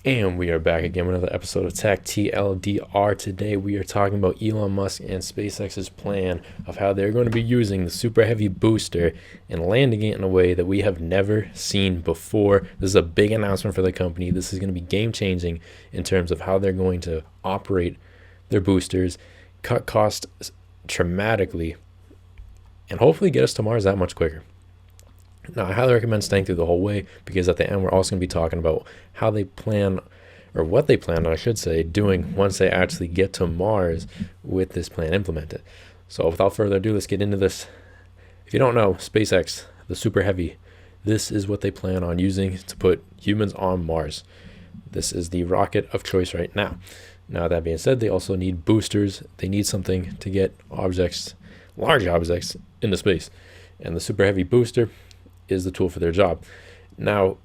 And we are back again with another episode of Tech TLDR. Today we are talking about Elon Musk and SpaceX's plan of how they're going to be using the Super Heavy Booster and landing it in a way that we have never seen before. This is a big announcement for the company. This is going to be game changing in terms of how they're going to operate their boosters, cut costs dramatically, and hopefully get us to Mars that much quicker. Now, I highly recommend staying through the whole way because at the end, we're also going to be talking about how they plan, or what they plan, I should say, doing once they actually get to Mars with this plan implemented. So, without further ado, let's get into this. If you don't know, SpaceX, the Super Heavy, this is what they plan on using to put humans on Mars. This is the rocket of choice right now. Now, that being said, they also need boosters. They need something to get objects, large objects, into space. And the Super Heavy booster is the tool for their job. Now,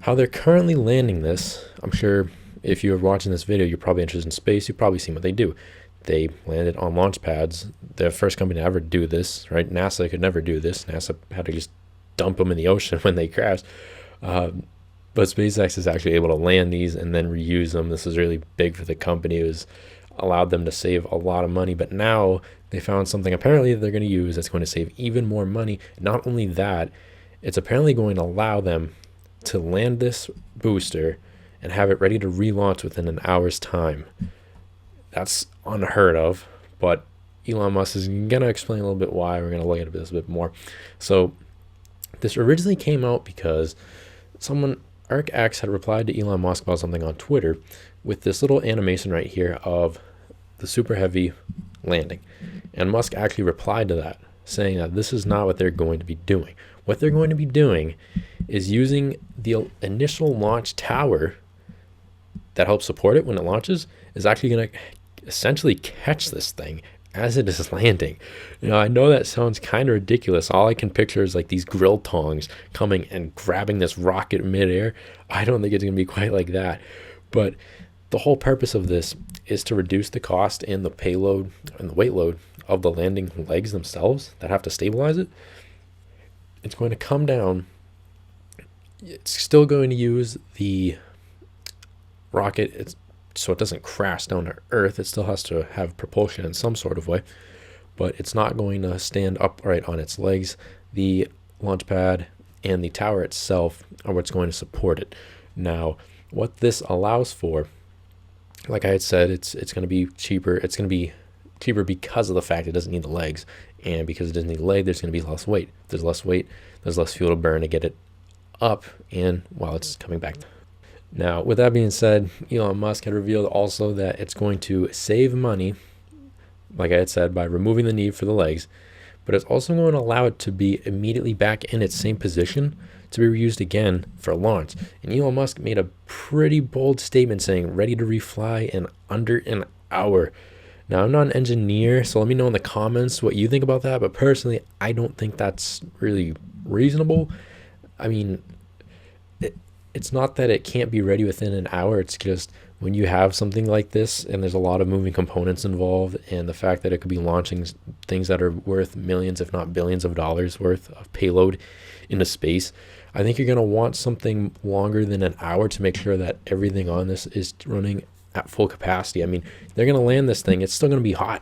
how they're currently landing this, I'm sure if you're watching this video, you're probably interested in space. You've probably seen what they do. They landed on launch pads. They're the first company to ever do this, right? NASA could never do this. NASA had to just dump them in the ocean when they crashed. But SpaceX is actually able to land these and then reuse them. This is really big for the company. It was allowed them to save a lot of money. But now they found something apparently that they're going to use that's going to save even more money. Not only that, it's apparently going to allow them to land this booster and have it ready to relaunch within an hour's time. That's unheard of, but Elon Musk is going to explain a little bit why. We're going to look at this a bit more. So this originally came out because someone, ArcX, had replied to Elon Musk about something on Twitter with this little animation right here of the Super Heavy landing. And Musk actually replied to that, saying that this is not what they're going to be doing. What they're going to be doing is using the initial launch tower that helps support it when it launches is actually going to essentially catch this thing as it is landing. I know that sounds kind of ridiculous. All I can picture is like these grill tongs coming and grabbing this rocket midair. I don't think it's going to be quite like that. But the whole purpose of this is to reduce the cost and the payload and the weight load of the landing legs themselves that have to stabilize it. It's going to come down. It's still going to use the rocket so it doesn't crash down to Earth. It still has to have propulsion in some sort of way, but it's not going to stand upright on its legs. The launch pad and the tower itself are what's going to support it. Now, what this allows for, like I had said, it's going to be cheaper. It's going to be cheaper because of the fact it doesn't need the legs, and because it doesn't need the leg, there's going to be less weight. If there's less weight, there's less fuel to burn to get it up and while it's coming back. Now, with that being said, Elon Musk had revealed also that it's going to save money, like I had said, by removing the need for the legs, but it's also going to allow it to be immediately back in its same position to be reused again for launch. And Elon Musk made a pretty bold statement saying ready to refly in under an hour. Now, I'm not an engineer, so let me know in the comments what you think about that, but personally, I don't think that's really reasonable. I mean, it's not that it can't be ready within an hour. It's just when you have something like this and there's a lot of moving components involved, and the fact that it could be launching things that are worth millions, if not billions of dollars worth of payload into space, I think you're going to want something longer than an hour to make sure that everything on this is running at full capacity. I mean, they're going to land this thing. It's still going to be hot.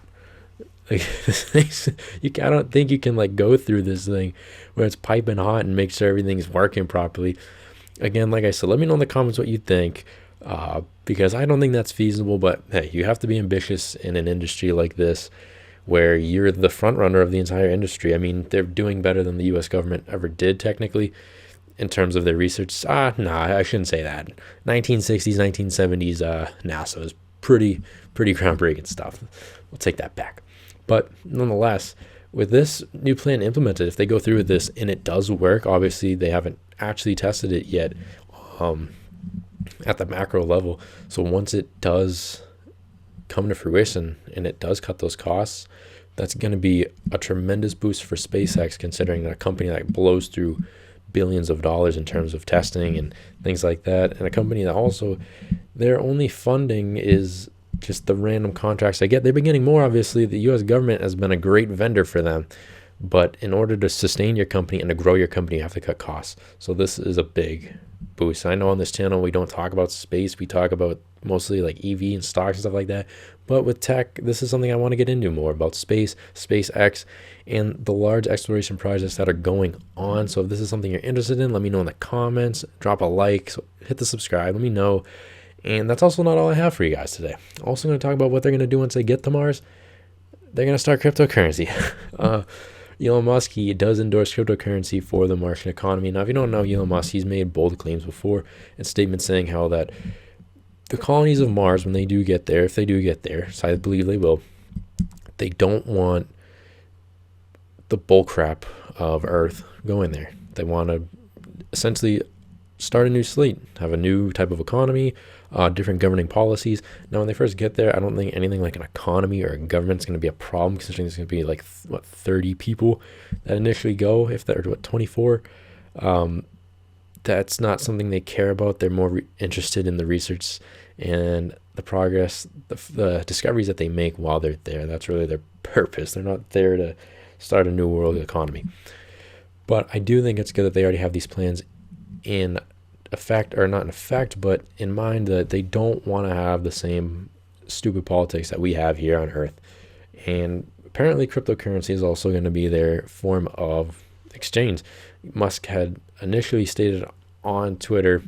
Like, I don't think you can like go through this thing where it's piping hot and make sure everything's working properly. Again, like I said, let me know in the comments what you think, because I don't think that's feasible. But hey, you have to be ambitious in an industry like this where you're the front runner of the entire industry. I mean, they're doing better than the US government ever did technically in terms of their research. I shouldn't say that. 1960s, 1970s, NASA is pretty groundbreaking stuff. We'll take that back. But nonetheless, with this new plan implemented, if they go through with this and it does work, obviously they haven't actually tested it yet at the macro level. So once it does come to fruition and it does cut those costs, that's going to be a tremendous boost for SpaceX, considering that a company that blows through billions of dollars in terms of testing and things like that, and a company that also their only funding is just the random contracts they get. They've been getting more, obviously. The US government has been a great vendor for them, But in order to sustain your company and to grow your company, you have to cut costs. So this is a big boost. I know on this channel we don't talk about space. We talk about mostly like EV and stocks and stuff like that. But with tech, this is something I want to get into more about space, SpaceX, and the large exploration projects that are going on. So if this is something you're interested in, let me know in the comments. Drop a like, so hit the subscribe, let me know. And that's also not all I have for you guys today. Also going to talk about what they're going to do once they get to Mars. They're going to start cryptocurrency. Elon Musk, he does endorse cryptocurrency for the Martian economy. Now, if you don't know Elon Musk, he's made bold claims before and statements saying how that the colonies of Mars, when they do get there, if they do get there, so I believe they will, they don't want the bullcrap of Earth going there. They want to essentially start a new slate, have a new type of economy, different governing policies. Now, when they first get there, I don't think anything like an economy or a government's going to be a problem, considering there's going to be like, 30 people that initially go, if they're, 24. That's not something they care about. They're more interested in the research and the progress, the discoveries that they make while they're there. That's really their purpose. They're not there to start a new world economy. But I do think it's good that they already have these plans in effect, or not in effect, but in mind, that they don't want to have the same stupid politics that we have here on Earth. And apparently cryptocurrency is also going to be their form of exchange. Musk had initially stated on Twitter,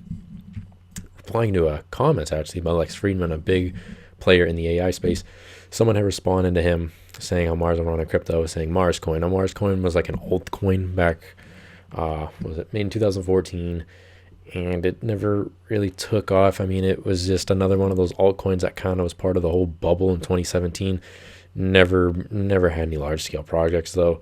replying to comments actually by Lex Friedman, a big player in the AI space. Someone had responded to him saying how Mars went on a crypto, saying Mars coin. Now, Mars coin was like an altcoin back, was it made in 2014, and it never really took off. I mean, it was just another one of those altcoins that kind of was part of the whole bubble in 2017. Never had any large scale projects though.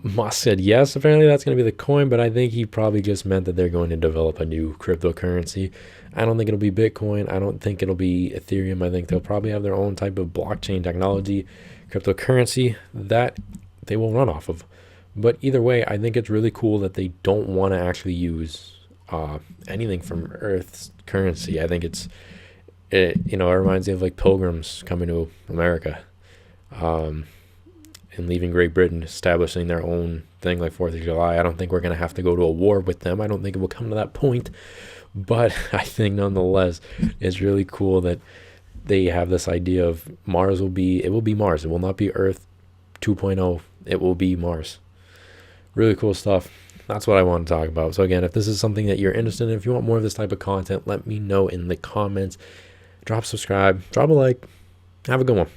Musk said yes, apparently that's going to be the coin, but I think he probably just meant that they're going to develop a new cryptocurrency. I don't think it'll be Bitcoin. I don't think it'll be Ethereum. I think they'll probably have their own type of blockchain technology, cryptocurrency that they will run off of. But either way, I think it's really cool that they don't want to actually use anything from Earth's currency. I think it reminds me of like pilgrims coming to America. And leaving Great Britain, establishing their own thing like 4th of July. I don't think we're going to have to go to a war with them. I don't think it will come to that point. But I think nonetheless, it's really cool that they have this idea of Mars will be Mars. It will not be Earth 2.0. It will be Mars. Really cool stuff. That's what I want to talk about. So again, if this is something that you're interested in, if you want more of this type of content, let me know in the comments. Drop subscribe, drop a like. Have a good one.